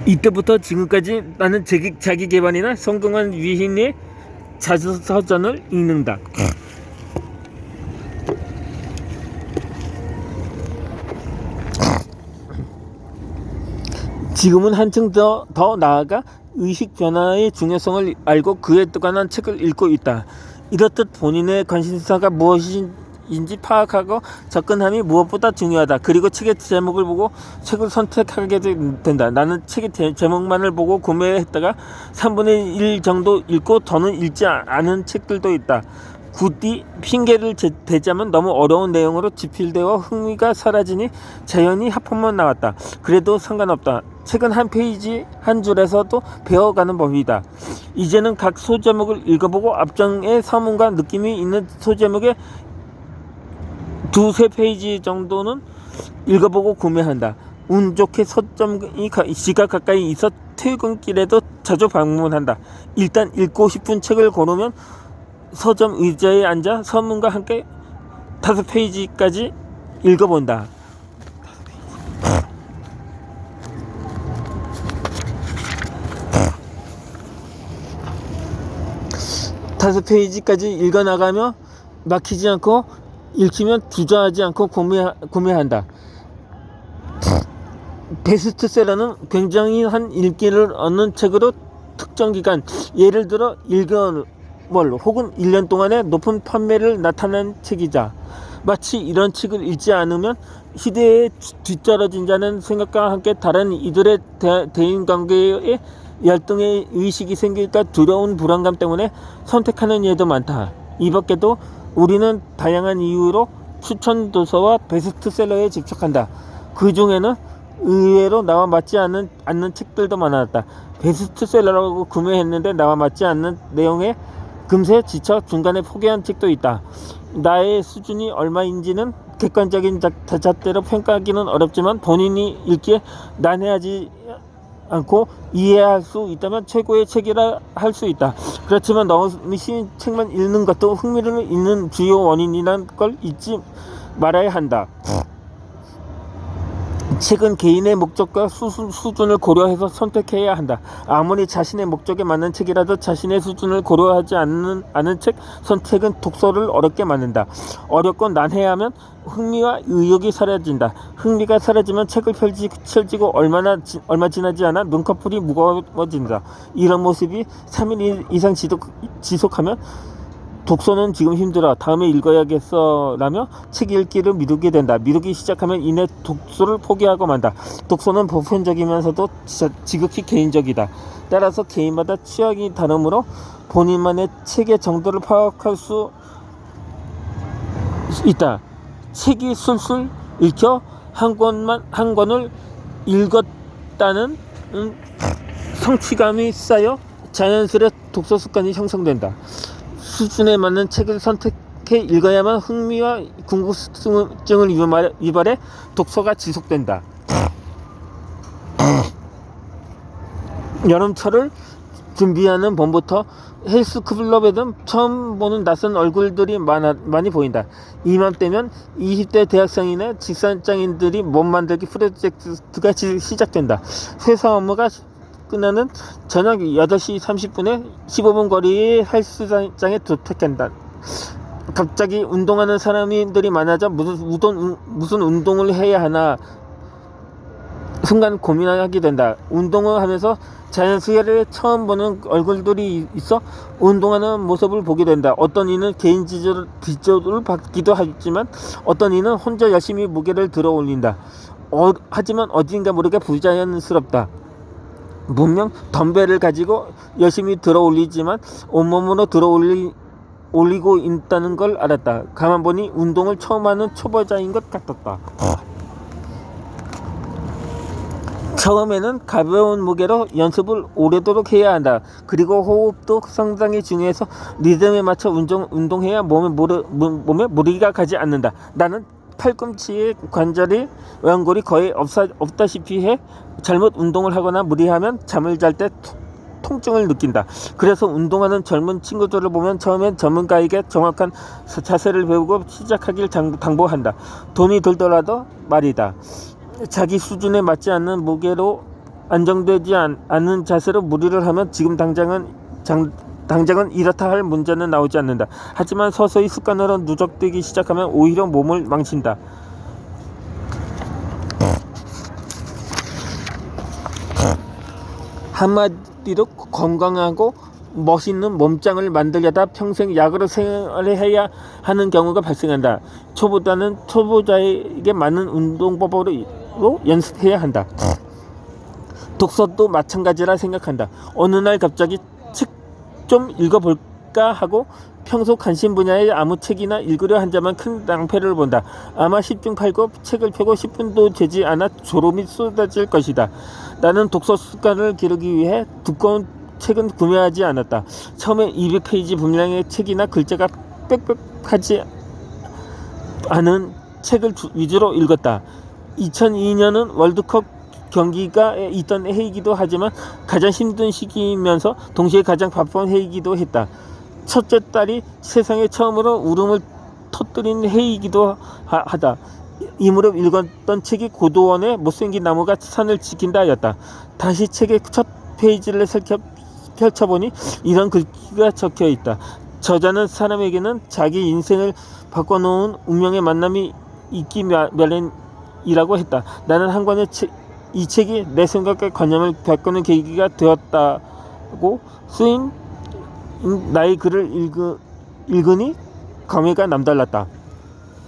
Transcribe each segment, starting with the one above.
이때부터 지금까지 나는 자기 개발이나 성공한 위인의 자서전을 읽는다. 지금은 한층 더 나아가 의식 변화의 중요성을 알고 그에 관한 책을 읽고 있다. 이렇듯 본인의 관심사가 무엇인지 파악하고 접근함이 무엇보다 중요하다. 그리고 책의 제목을 보고 책을 선택하게 된다. 나는 책의 제목만을 보고 구매했다가 3분의 1 정도 읽고 더는 읽지 않은 책들도 있다. 굳이 핑계를 대자면 너무 어려운 내용으로 지필되어 흥미가 사라지니 자연히 하품만 나왔다. 그래도 상관없다. 책은 한 페이지 한 줄에서도 배워가는 법이다. 이제는 각 소제목을 읽어보고 앞장의 서문과 느낌이 있는 소제목에 2-3페이지 정도는 읽어보고 구매한다. 운 좋게 서점이 시가 가까이 있어 퇴근길에도 자주 방문한다. 일단 읽고 싶은 책을 고르면 서점 의자에 앉아 서문과 함께 5페이지까지 읽어본다. 5페이지까지 읽어나가며 막히지 않고 읽히면 주저하지 않고 구매한다. 베스트셀러는 굉장히 한 인기를 얻는 책으로 특정 기간, 예를 들어 1개월 혹은 1년 동안의 높은 판매를 나타낸 책이자, 마치 이런 책을 읽지 않으면 시대에 뒤떨어진다는 생각과 함께 다른 이들의 대인관계에 열등의 의식이 생길까 두려운 불안감 때문에 선택하는 예도 많다. 이 밖에도 우리는 다양한 이유로 추천 도서와 베스트셀러에 집착한다. 그 중에는 의외로 나와 맞지 않는 책들도 많았다. 베스트셀러라고 구매했는데 나와 맞지 않는 내용에 금세 지쳐 중간에 포기한 책도 있다. 나의 수준이 얼마인지는 객관적인 잣대로 평가하기는 어렵지만 본인이 읽기에 난해하지 않고 이해할 수 있다면 최고의 책이라 할 수 있다. 그렇지만 너무 쉬운 책만 읽는 것도 흥미를 잃는 주요 원인이란 걸 잊지 말아야 한다. 책은 개인의 목적과 수준을 고려해서 선택해야 한다. 아무리 자신의 목적에 맞는 책이라도 자신의 수준을 고려하지 않는 책 선택은 독서를 어렵게 만든다. 어렵고 난해하면 흥미와 의욕이 사라진다. 흥미가 사라지면 책을 펼치고 얼마 지나지 않아 눈꺼풀이 무거워진다. 이런 모습이 3일 이상 지속하면 독서는 지금 힘들어, 다음에 읽어야겠어 라며 책 읽기를 미루게 된다. 미루기 시작하면 이내 독서를 포기하고 만다. 독서는 보편적이면서도 지극히 개인적이다. 따라서 개인마다 취향이 다르므로 본인만의 책의 정도를 파악할 수 있다. 책이 술술 읽혀 한 권을 읽었다는 성취감이 쌓여 자연스레 독서 습관이 형성된다. 수준에 맞는 책을 선택해 읽어야만 흥미와 궁금증을 유발해 독서가 지속된다. 여름철을 준비하는 봄부터 헬스클럽에는 처음 보는 낯선 얼굴들이 많이 보인다. 이맘때면 20대 대학생이나 직장인들이 몸 만들기 프로젝트가 시작된다. 회사 업무가 끝나는 저녁 8시 30분에 15분 거리의 헬스장에 도착한다. 갑자기 운동하는 사람들이 많아져 무슨 운동을 해야 하나 순간 고민하게 된다. 운동을 하면서 자연스레 처음 보는 얼굴들이 있어 운동하는 모습을 보게 된다. 어떤 이는 개인 지조를 받기도 하지만 어떤 이는 혼자 열심히 무게를 들어 올린다. 하지만 어딘가 모르게 부자연스럽다. 분명 덤벨을 가지고 열심히 들어 올리지만 온몸으로 올리고 있다는 걸 알았다. 가만 보니 운동을 처음 하는 초보자인 것 같았다. 처음에는 가벼운 무게로 연습을 오래도록 해야 한다. 그리고 호흡도 상당히 중요해서 리듬에 맞춰 운동해야 몸에 무리가 가지 않는다. 나는 팔꿈치의 관절이 연골이 거의 없다시피 해 잘못 운동을 하거나 무리하면 잠을 잘 때 통증을 느낀다. 그래서 운동하는 젊은 친구들을 보면 처음엔 전문가에게 정확한 자세를 배우고 시작하길 당부한다. 돈이 들더라도 말이다. 자기 수준에 맞지 않는 무게로 안정되지 않은 자세로 무리를 하면 지금 당장은 이렇다 할 문제는 나오지 않는다. 하지만 서서히 습관으로 누적되기 시작하면 오히려 몸을 망친다. 한마디로 건강하고 멋있는 몸짱을 만들려다 평생 약으로 생활해야 하는 경우가 발생한다. 초보자에게 맞는 운동법으로 연습해야 한다. 독서도 마찬가지라 생각한다. 어느 날 갑자기 책 좀 읽어볼까 하고 평소 관심 분야의 아무 책이나 읽으려 한자만 큰 낭패를 본다. 아마 10중 8구 책을 펴고 10분도 되지 않아 졸음이 쏟아질 것이다. 나는 독서 습관을 기르기 위해 두꺼운 책은 구매하지 않았다. 처음에 200페이지 분량의 책이나 글자가 빽빽하지 않은 책을 위주로 읽었다. 2002년은 월드컵 경기가 있던 해이기도 하지만 가장 힘든 시기이면서 동시에 가장 바쁜 해이기도 했다. 첫째 딸이 세상에 처음으로 울음을 터뜨린 해이기도 하다. 이 무렵 읽었던 책이 고도원의 못생긴 나무가 산을 지킨다였다. 다시 책의 첫 페이지를 펼쳐보니 이런 글귀가 적혀있다. 저자는 사람에게는 자기 인생을 바꿔놓은 운명의 만남이 있기 마련이라고 했다. 나는 한 권의 이 책이 내 생각과 관념을 바꾸는 계기가 되었다고 쓰인 나의 글을 읽으니 감회가 남달랐다.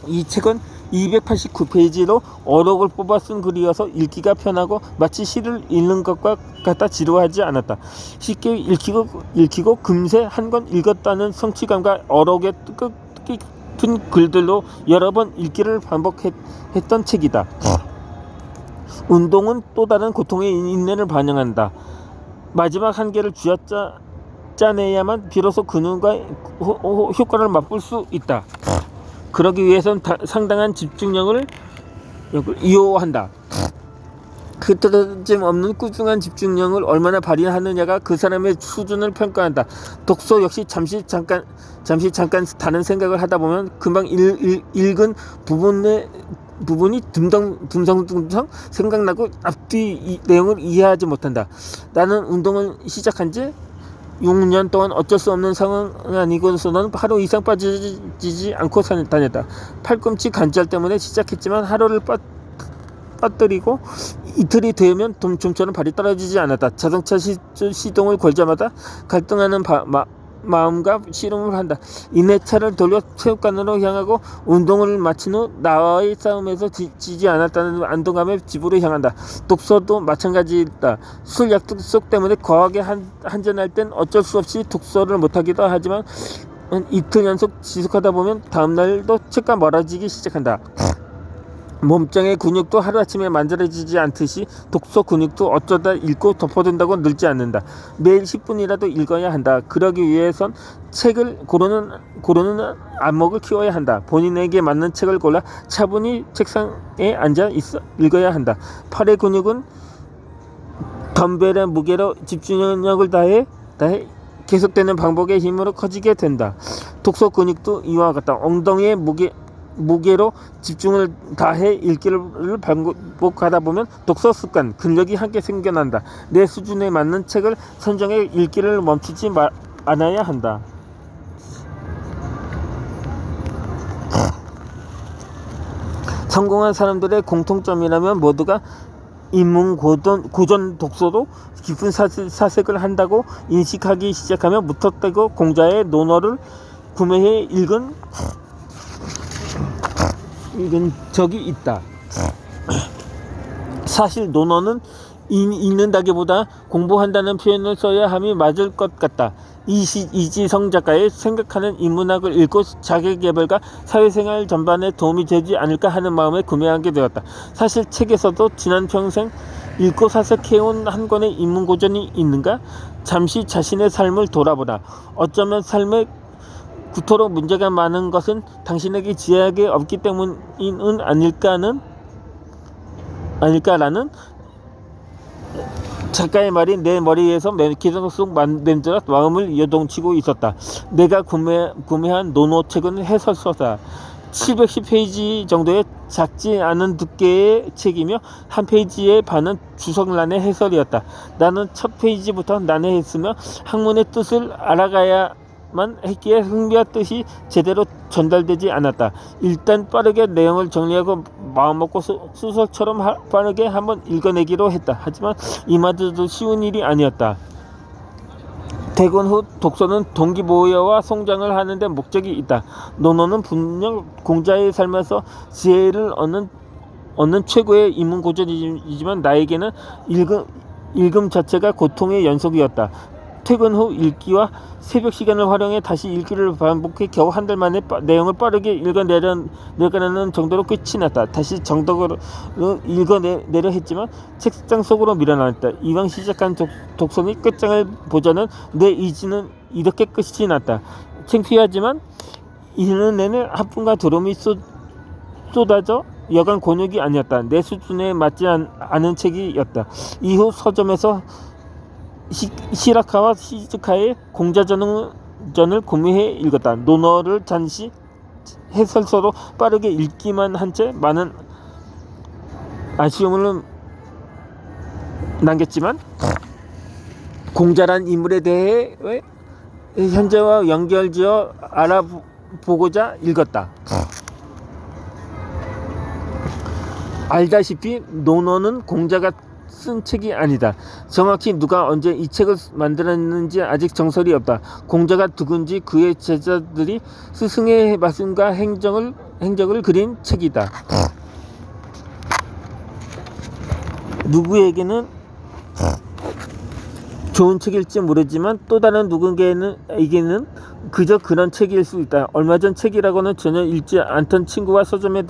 이 책은 289페이지로 어록을 뽑아 쓴 글이어서 읽기가 편하고 마치 시를 읽는 것과 같아 지루하지 않았다. 쉽게 읽히고 금세 한 권 읽었다는 성취감과 어록의 뜻깊은 글들로 여러 번 읽기를 반복했던 책이다. 운동은 또 다른 고통의 인내를 반영한다. 마지막 한계를 쥐어짜내야만 비로소 근육과 효과를 맛볼 수 있다. 그러기 위해선 상당한 집중력을 이용한다. 흐트러짐 없는 꾸준한 집중력을 얼마나 발휘하느냐가 그 사람의 수준을 평가한다. 독서 역시 잠시 잠깐 다른 생각을 하다 보면 금방 읽은 부분이 듬성듬성 생각나고 앞뒤 내용을 이해하지 못한다. 나는 운동을 시작한 지 6년 동안 어쩔 수 없는 상황 아니고서는 하루 이상 빠지지 않고 다녔다. 팔꿈치 관절 때문에 시작했지만 하루를 빠뜨리고 이틀이 되면 좀처럼 발이 떨어지지 않았다. 자동차 시동을 걸자마자 갈등하는 마음과 씨름을 한다. 이내 차를 돌려 체육관으로 향하고 운동을 마친 후 나와의 싸움에서 지지 않았다는 안도감에 집으로 향한다. 독서도 마찬가지다. 술 약속 때문에 거하게 한잔할 땐 어쩔 수 없이 독서를 못하기도 하지만 이틀 연속 지속하다 보면 다음날도 책과 멀어지기 시작한다. 몸짱의 근육도 하루아침에 만들어지지 않듯이 독서 근육도 어쩌다 읽고 덮어둔다고 늘지 않는다. 매일 10분이라도 읽어야 한다. 그러기 위해선 책을 고르는 안목을 키워야 한다. 본인에게 맞는 책을 골라 차분히 책상에 앉아 읽어야 한다. 팔의 근육은 덤벨의 무게로 집중력을 다해 계속되는 반복의 힘으로 커지게 된다. 독서 근육도 이와 같다. 엉덩이의 무게로 집중을 다해 읽기를 반복하다 보면 독서 습관, 근력이 함께 생겨난다. 내 수준에 맞는 책을 선정해 읽기를 멈추지 않아야 한다. 성공한 사람들의 공통점이라면 모두가 인문 고전 독서도 깊은 사색을 한다고 인식하기 시작하면 무턱대고 공자의 논어를 구매해 읽은 적이 있다. 사실 논어는 읽는다기보다 공부한다는 표현을 써야 함이 맞을 것 같다. 이지성 작가의 생각하는 인문학을 읽고 자기계발과 사회생활 전반에 도움이 되지 않을까 하는 마음에 구매하게 되었다. 사실 책에서도 지난 평생 읽고 사색해온 한 권의 인문고전이 있는가? 잠시 자신의 삶을 돌아보라. 어쩌면 삶의 그토록 문제가 많은 것은 당신에게 지혜하게 없기 때문은 아닐까라는 작가의 말이 내 머리에서 계속 맴돌아 마음을 요동치고 있었다. 내가 구매한 논어책은 해설서다. 710페이지 정도의 작지 않은 두께의 책이며 한 페이지의 반은 주석란의 해설이었다. 나는 첫 페이지부터 난해했으며 학문의 뜻을 알아가야만 했기에 흥미와 뜻이 제대로 전달되지 않았다. 일단 빠르게 내용을 정리하고 마음먹고 소설처럼 빠르게 한번 읽어내기로 했다. 하지만 이마저도 쉬운 일이 아니었다. 퇴근 후 독서는 동기부여와 성장을 하는 데 목적이 있다. 논어는 분명 공자의 삶에서 지혜를 얻는 최고의 인문고전이지만 나에게는 읽음 자체가 고통의 연속이었다. 퇴근 후 읽기와 새벽 시간을 활용해 다시 읽기를 반복해 겨우 한 달 만에 내용을 빠르게 읽어내려는 정도로 끝이 났다. 다시 정독으로 읽어내려 했지만 책장 속으로 밀어넣었다. 이왕 시작한 독서니 끝장을 보자는 내 의지는 이렇게 끝이 났다. 창피하지만 읽는 내내 하품과 두려움이 쏟아져 여간 곤욕이 아니었다. 내 수준에 맞지 않은 책이었다. 이후 서점에서 시라카와 시즈카의 공자전을 구매해 읽었다. 논어를 잠시 해설서로 빠르게 읽기만 한 채 많은 아쉬움을 남겼지만 공자란 인물에 대해 현재와 연결지어 알아보고자 읽었다. 알다시피 논어는 공자가 쓴 책이 아니다. 정확히 누가 언제 이 책을 만들었는지 아직 정설이 없다. 공자가 누군지 그의 제자들이 스승의 말씀과 행적을 그린 책이다. 누구에게는 좋은 책일지 모르지만 또 다른 누군가에게는 그저 그런 책일 수 있다. 얼마 전 책이라고는 전혀 읽지 않던 친구가 서점에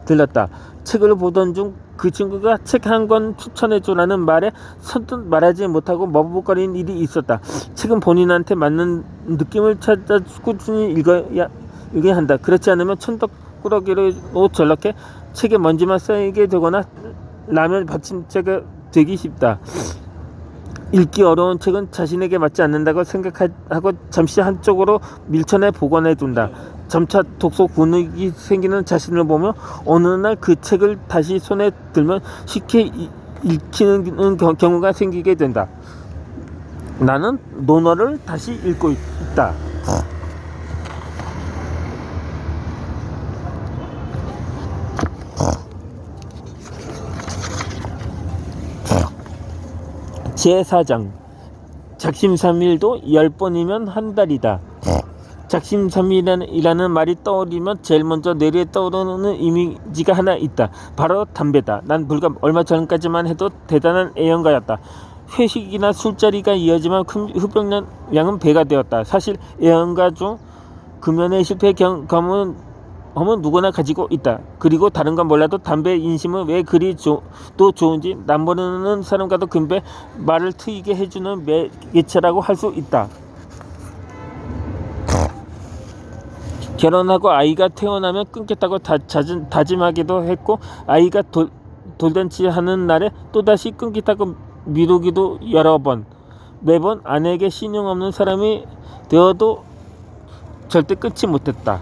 들렀다. 책을 보던 중 그 친구가 책 한 권 추천해주라는 말에 선뜻 말하지 못하고 머뭇거리는 일이 있었다. 책은 본인한테 맞는 느낌을 찾아 꾸준히 읽어야 한다. 그렇지 않으면 천덕꾸러기로 전락해 책에 먼지만 쌓이게 되거나 라면 받침체가 되기 쉽다. 읽기 어려운 책은 자신에게 맞지 않는다고 생각하고 잠시 한쪽으로 밀쳐내 보관해둔다. 점차 독서 분위기 생기는 자신을 보며 어느 날 그 책을 다시 손에 들면 쉽게 읽히는 경우가 생기게 된다. 나는 논어를 다시 읽고 있다. 제4장 작심삼일도 10번이면 한 달이다. 작심삼일이라는 말이 떠오르면 제일 먼저 뇌리에 떠오르는 이미지가 하나 있다. 바로 담배다. 난 불과 얼마 전까지만 해도 대단한 애연가였다. 회식이나 술자리가 이어지면 흡연량은 배가 되었다. 사실 애연가 중 금연의 실패 경험은 누구나 가지고 있다. 그리고 다른 건 몰라도 담배 인심은 왜 그리 또 좋은지 남모르는 사람과도 금배 말을 트이게 해주는 매개체라고 할 수 있다. 결혼하고 아이가 태어나면 끊겠다고 다짐하기도 했고 아이가 돌잔치하는 날에 또다시 끊겠다고 미루기도 여러 번. 매번 아내에게 신용 없는 사람이 되어도 절대 끊지 못했다.